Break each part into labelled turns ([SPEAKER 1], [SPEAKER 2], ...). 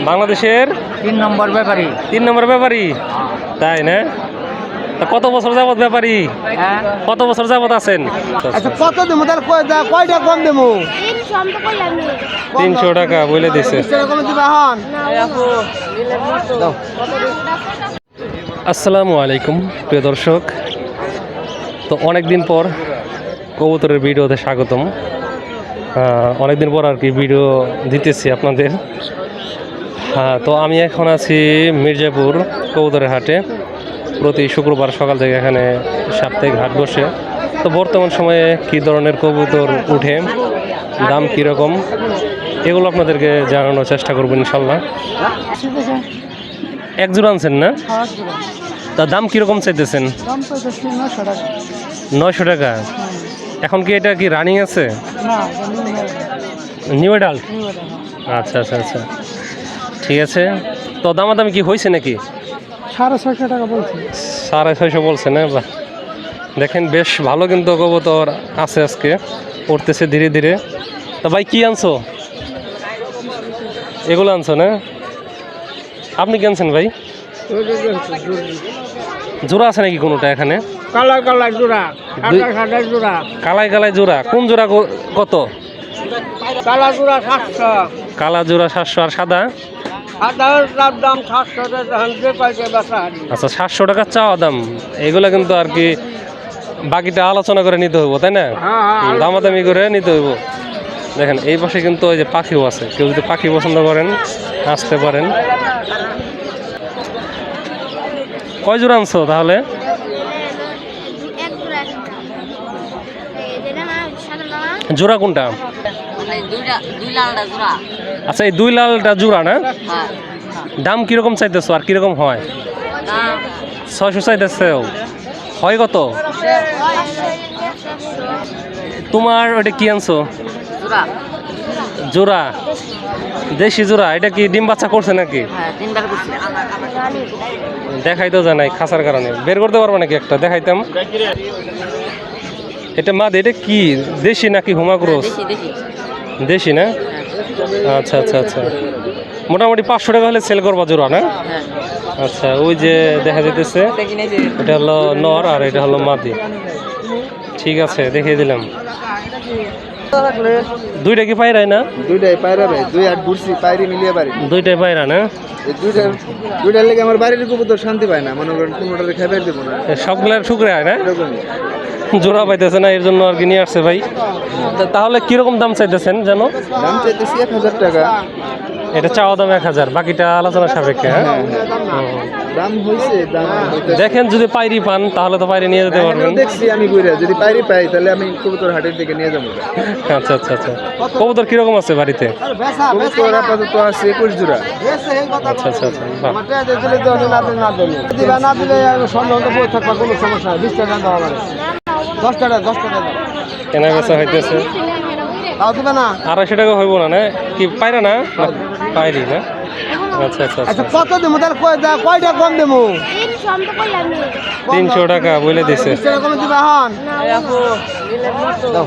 [SPEAKER 1] বাংলাদেশের
[SPEAKER 2] 3 নম্বর ব্যাপারী।
[SPEAKER 1] 3 নম্বর ব্যাপারী, তাই না? তা কত বছর যাবত ব্যাপারী?
[SPEAKER 2] হ্যাঁ,
[SPEAKER 1] কত বছর যাবত আছেন?
[SPEAKER 2] আচ্ছা কত দেবো তার কয়টা কম দেবো?
[SPEAKER 1] 300 টাকা বলে দিছে।
[SPEAKER 2] 20 টাকা কমে দিবে এখন। দাও।
[SPEAKER 1] আসসালামু আলাইকুম প্রিয় দর্শক, তো অনেকদিন পর কবুতরের ভিডিওতে স্বাগতম। অনেকদিন পর আর কি ভিডিও দিতেছি আপনাদের। তো আমি এখন আছি মির্জাপুর কবুতরের হাটে। প্রতি শুক্রবার সকাল থেকে এখানে সাপ্তাহিক হাট বসে। তো বর্তমান সময়ে কী ধরনের কবুতর উঠে, দাম কীরকম, এগুলো আপনাদেরকে জানানোর চেষ্টা করবো ইনশাল্লাহ। এক জোড়া আনছেন না? তা দাম কীরকম চাইতেছেন? 900 টাকা। এখন কি এটা কি রানিং আছে? New adult. আচ্ছা আচ্ছা আচ্ছা, ঠিক আছে। তো দামাদামি কি হয়েছে নাকি?
[SPEAKER 2] 650 টাকা বলছি।
[SPEAKER 1] 650 বলছে না? বাহ, দেখেন বেশ ভালো কিন্তু কবুতর আছে আজকে, উঠতেছে ধীরে ধীরে। তা ভাই কি আনছো? এগুলো আনছো না? আপনি কি আনছেন ভাই? জোড়া আছে নাকি কোনোটা এখানে?
[SPEAKER 2] কালার জোড়া, জোড়া।
[SPEAKER 1] কালাই কালাই জোড়া। কোন জোড়া কত?
[SPEAKER 2] কালা জোড়া 700।
[SPEAKER 1] কালা জোড়া 700, আর সাদা?
[SPEAKER 2] সাদার দাম 700 টাকা।
[SPEAKER 1] আচ্ছা, 700 টাকা চাওয়া দাম। এগুলো কিন্তু আর কি বাকিটা আলোচনা করে নিতে হইব, তাই না? দামাদামি করে নিতে হইব। দেখেন এই পাশে কিন্তু ওই যে পাখিও আছে, কেউ যদি পাখি পছন্দ করেন আসতে পারেন। কয় জোড়া আনছো তাহলে? জোড়া কোনটা? আচ্ছা, এই 2 লালটা জোড়া না? দাম কিরকম চাইতেছো আর কিরকম হয়? 600 চাইতেছে। হয় কত? তোমার ওটা কি আনছো? জোড়া, দেশি জোড়া। এটা কি ডিম বাচ্চা করছে নাকি? দেখাই তো জানাই খাসার কারণে। বের করতে পারবো নাকি একটা? দেখাইতাম। এটা মাদ, এটা কি দেশি নাকি হুমা ক্রস? দেশি না? আচ্ছা আচ্ছা আচ্ছা, মোটামুটি 500 টাকা হলে সেল করবা জোড়া না? আচ্ছা, ওই যে দেখা যেতেছে এটা হলো নর আর এটা হলো মাদি। ঠিক আছে, দেখিয়ে দিলাম। দুইটা কি পায়রাই না?
[SPEAKER 2] দুইটাই পায়রা ভাই, 2-8 ঘুরছি পায়রি মিলিয়ে পারি।
[SPEAKER 1] দুইটাই পায়রা না?
[SPEAKER 2] এই দুইটার লেগে আমার বাড়ির কবুতর শান্তি পায় না, মনে করেন কোনোটারে খাবার দেবো না।
[SPEAKER 1] সবগুলোর শুক্রে হয় না?
[SPEAKER 2] এরকমই।
[SPEAKER 1] জোড়া পাইতেছে না, এর জন্য আর কি নিয়ে আসছে ভাই। তাহলে কিরকম দাম চাইতেছেন জানো?
[SPEAKER 2] দাম চাইতেছি 1000 টাকা।
[SPEAKER 1] এটা চাওয়া দাম 1000, বাকিটা আলোচনা সাপেক্ষে। হ্যাঁ,
[SPEAKER 2] দাম হইছে, দাম
[SPEAKER 1] দেখেন যদি পাইরি পান তাহলে তো পাইরি নিয়ে যেতে পারবেন।
[SPEAKER 2] দেখছি আমি ঘুরে, যদি পাইরি পাই তাহলে আমি কবুতর হাটের দিকে নিয়ে যাবো।
[SPEAKER 1] আচ্ছা আচ্ছা আচ্ছা, কবুতর কিরকম আছে বাড়িতে?
[SPEAKER 2] কবুতর আপাতত আছে 21 জোড়া।
[SPEAKER 1] আচ্ছা আচ্ছা আচ্ছা, বাহ।
[SPEAKER 2] না দিলে সন্দেহ বই থাকবা, কোনো সমস্যা নাই। 20 টাকা দাও আমার, 10 টাকা
[SPEAKER 1] কেনা বেচা হইতেছে।
[SPEAKER 2] তাও দিবে না?
[SPEAKER 1] 250 টাকা হইব না? না কি পায়রা না? পাইরি না? আচ্ছা আচ্ছা
[SPEAKER 2] আচ্ছা,
[SPEAKER 1] আচ্ছা,
[SPEAKER 2] কত দেবো তার কয়টা কম দেবো?
[SPEAKER 1] 300 টাকা বলে দিছে।
[SPEAKER 2] 20 টাকা কমে দিবে এখন। দাও।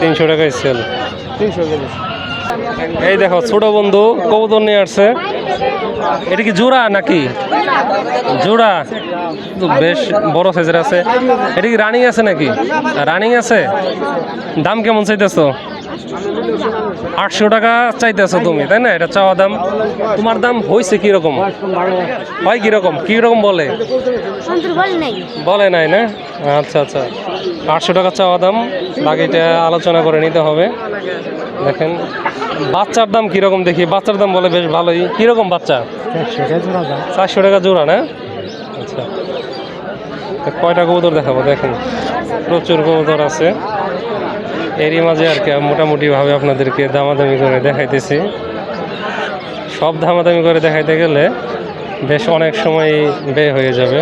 [SPEAKER 1] 300 টাকায় সেল।
[SPEAKER 2] 300 টাকা।
[SPEAKER 1] এই দেখো ছোট বন্ধু কবুতর নিয়ে আসছে। এটা কি জোড়া নাকি? জোড়া তো বেশ বড় সাইজের আছে। এটা কি রানিং আছে নাকি? রানিং আছে। দাম কেমন চাইতেছো? 800 টাকা চাইতেছো তুমি, তাই না? এটা চাওয়া দাম। তোমার দাম হয়েছে কিরকম? হয় কিরকম বলে? বলে নাই না? আচ্ছা আচ্ছা, 800 টাকা চাওয়া দাম, বাকিটা আলোচনা করে নিতে হবে। দেখেন বাচ্চার দাম কিরকম দেখি। বাচ্চার দাম বলে বেশ ভালোই। কিরকম বাচ্চা? 400 টাকা জোড়া না? আচ্ছা, কয়টা কবুতর দেখাবো? দেখেন প্রচুর কবুতর আছে। এরই মাঝে আর কি মোটামুটিভাবে আপনাদেরকে দামাদামি করে দেখাইতেছি। সব দামাদামি করে দেখাইতে গেলে বেশ অনেক সময় ব্যয় হয়ে যাবে,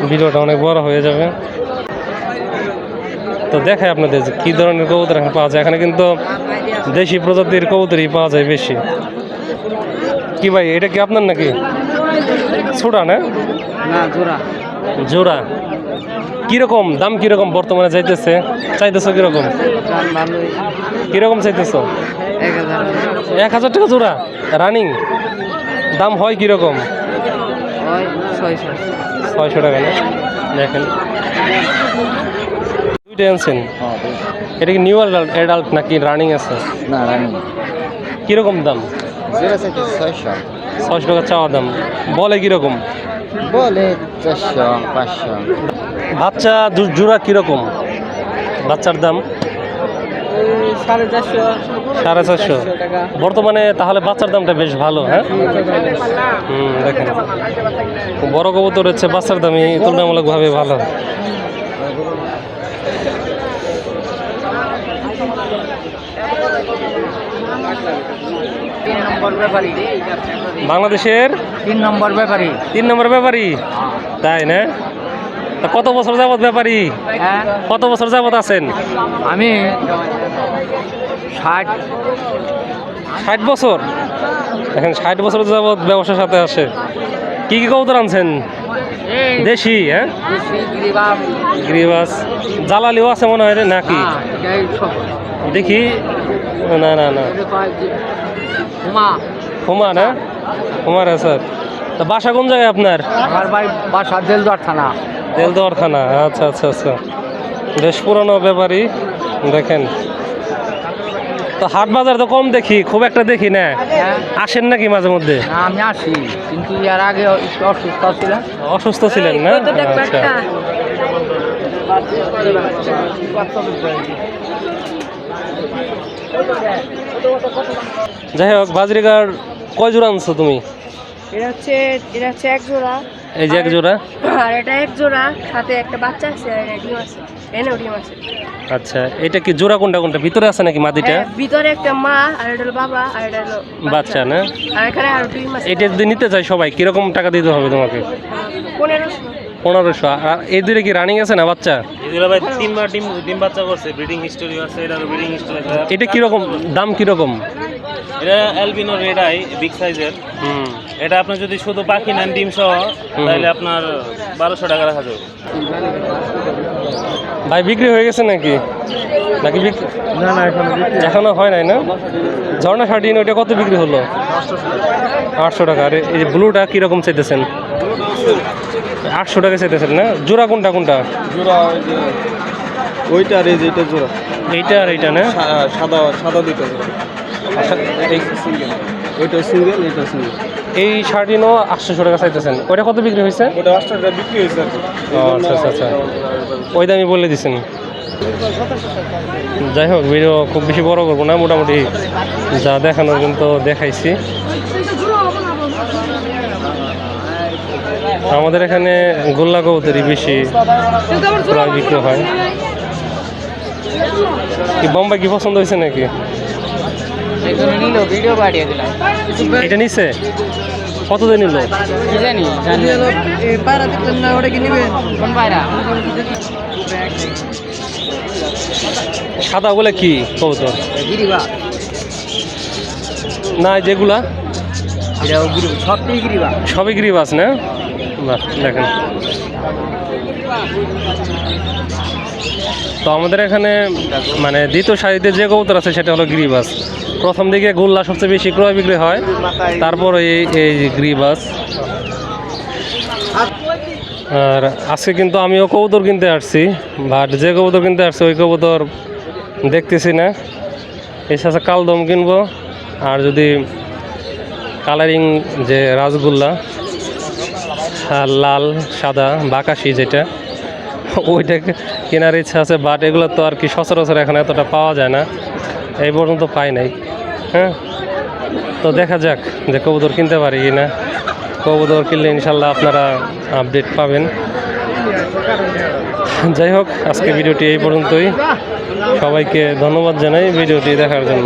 [SPEAKER 1] ভিডিওটা অনেক বড় হয়ে যাবে। তো দেখাই আপনাদের যে কী ধরনের কবুতর এখানে পাওয়া যায়। এখানে কিন্তু দেশি প্রজাতির কবুতরই পাওয়া যায় বেশি। কি ভাই, এটা কি আপনার নাকি? ছোটা না?
[SPEAKER 2] না, জোড়া।
[SPEAKER 1] জোড়া। কিরকম দাম কিরকম বর্তমানে চাইতেছো কিরকম কিরকম চাইতেছো 1,000 টাকা জোড়া রানিং দাম হয় কিরকম 600 টাকা না দেখেন দুইটা আনছেন এটা কি নিউ অ্যাডাল্ট নাকি রানিং আছে
[SPEAKER 2] না রানি
[SPEAKER 1] কিরকম দাম 600 টাকা চাওয়া দাম বলে কিরকম
[SPEAKER 2] বলে 400 500
[SPEAKER 1] বাচ্চা জোড়া কিরকম বাচ্চার দাম 450 বর্তমানে তাহলে বাচ্চার দামটা বেশ ভালো হ্যাঁ দেখেন বড় কবুতর হচ্ছে বাচ্চার দামই তুলনামূলকভাবে ভালো বাংলাদেশের
[SPEAKER 2] 3 নম্বর ব্যাপারী
[SPEAKER 1] 3 নম্বর ব্যাপারী তাই না তা কত বছর যাবত ব্যাপারী কত বছর যাবত আছেন
[SPEAKER 2] আমি
[SPEAKER 1] 60 বছর এখন 60 বছর যাবত ব্যবসার সাথে আসে কি কি কবুতর আনছেন দেশি হ্যাঁ গ্রিবাস জালালিও আছে মনে হয় রে নাকি দেখি না না না হুমা না হুমার স্যার তা বাসা কোন জায়গায় আপনার
[SPEAKER 2] আমার ভাই বাসা দেলদুয়ার থানা
[SPEAKER 1] দেলদুয়ার থানা আচ্ছা আচ্ছা আচ্ছা বেশ পুরনো ব্যাপারী দেখেন তো হাট বাজার তো কম দেখি খুব একটা দেখি না আসেন নাকি মাঝে মধ্যে
[SPEAKER 2] আমি আসি কিন্তু এর আগে একটু অসুস্থ ছিলাম
[SPEAKER 1] অসুস্থ ছিলেন না আচ্ছা যাই হোক বাজরিকার কয় জোড়া আনছো তুমি
[SPEAKER 3] এটা হচ্ছে এক জোড়া
[SPEAKER 1] এই যে এক জোড়া
[SPEAKER 3] আর এটা এক জোড়া সাথে একটা বাচ্চা আছে আর এটা ডিম আছে এনেও ডিম আছে
[SPEAKER 1] আচ্ছা এটা কি জোড়া কোনটা কোনটা ভিতরে আছে নাকি মাদিটা
[SPEAKER 3] হ্যাঁ, ভিতরে একটা মা আর এটা হলো বাবা আর এটা হলো
[SPEAKER 1] বাচ্চা না
[SPEAKER 3] আর এখানে আর ডিম আছে
[SPEAKER 1] এটা যদি নিতে চাই সবাই কিরকম টাকা দিতে হবে তোমাকে 1500 আর এই দুটো কি রানিং আছে না বাচ্চা
[SPEAKER 4] এগুলো ভাই 3বার ডিম বাচ্চা করছে ব্রিডিং হিস্টোরি আছে এটারও ব্রিডিং হিস্টোরি আছে
[SPEAKER 1] এটা কিরকম দাম কিরকম
[SPEAKER 4] এটা অ্যালবিনো রেড আই বিগ সাইজের এটা আপনি যদি শুধু পাখি নেন ডিম সহ তাহলে আপনার 1200 টাকা রাখা যাবে
[SPEAKER 1] ভাই বিক্রি হয়ে গেছে নাকি নাকি
[SPEAKER 2] না না
[SPEAKER 1] এখনো হয় নাই না ঝর্ণা শার্টিন ওইটা কত বিক্রি হলো 800 টাকা আর এই যে ব্লুটা কিরকম চাইতেছেন 800 টাকা চাইতেছেন না জোড়া কোনটা কোনটা
[SPEAKER 2] জোড়া ওইটা আর এই যে এটা জোড়া
[SPEAKER 1] এইটা আর এইটা না
[SPEAKER 2] সাদা সাদা দুটো জোড়া
[SPEAKER 1] আচ্ছা এই
[SPEAKER 2] ওইটা সিঙ্গেল এটা সিঙ্গেল
[SPEAKER 1] এই শার্টিনও 800 টাকা চাইতেছেন ওইটা কত বিক্রি হয়েছে
[SPEAKER 2] ওটা 800 টাকা বিক্রি হয়েছে
[SPEAKER 1] ও আচ্ছা আচ্ছা আচ্ছা ওই দামই বলে দিচ্ছেন যাই হোক ভিডিও খুব বেশি বড় করবো না মোটামুটি যা দেখানোর কিন্তু দেখাইছি আমাদের এখানে গোল্লা কবুতরই বেশি প্রায় বিক্রি হয় কি বোম্বাই কি পছন্দ হয়েছে নাকি
[SPEAKER 2] ভিডিও পাঠিয়ে দিলাম
[SPEAKER 1] এটা নিছে কত দিয়ে নিল
[SPEAKER 2] কি জানি পায়রা দিতেন না ওটা কি নেবেন কোন পায়রা
[SPEAKER 1] সাদা বলে কি কবুতর
[SPEAKER 2] গিরিবা
[SPEAKER 1] না যেগুলা
[SPEAKER 2] এটাও গিরিবা সবটাই গিরিবা
[SPEAKER 1] সবই গিরিবাস না বাহ দেখেন তো আমাদের এখানে মানে দ্বিতীয় সারিতে যে কবুতর আছে সেটা হলো গিরিবাস প্রথম দিকে গোল্লা সবচেয়ে বেশি ক্রয় বিক্রি হয় তারপর এই গিরিবাস আর আজকে কিন্তু আমিও কবুতর কিনতে আসছি বাট যে কবুতর কিনতে আসছি ওই কবুতর দেখতেছি না এর সাথে কালদম কিনবো আর যদি কালারিং যে রাসগোল্লা লাল সাদা বাকাশি যেটা ওইটা কেনার ইচ্ছা আছে বাট এগুলো তো আর কি সচরাচর এখন এতটা পাওয়া যায় না এই পর্যন্ত পাই নাই হ্যাঁ তো দেখা যাক যে কবুতর কিনতে পারি কি না কবুতর কিনলে ইনশাল্লাহ আপনারা আপডেট পাবেন যাই হোক আজকে ভিডিওটি এই পর্যন্তই সবাইকে ধন্যবাদ জানাই ভিডিওটি দেখার জন্য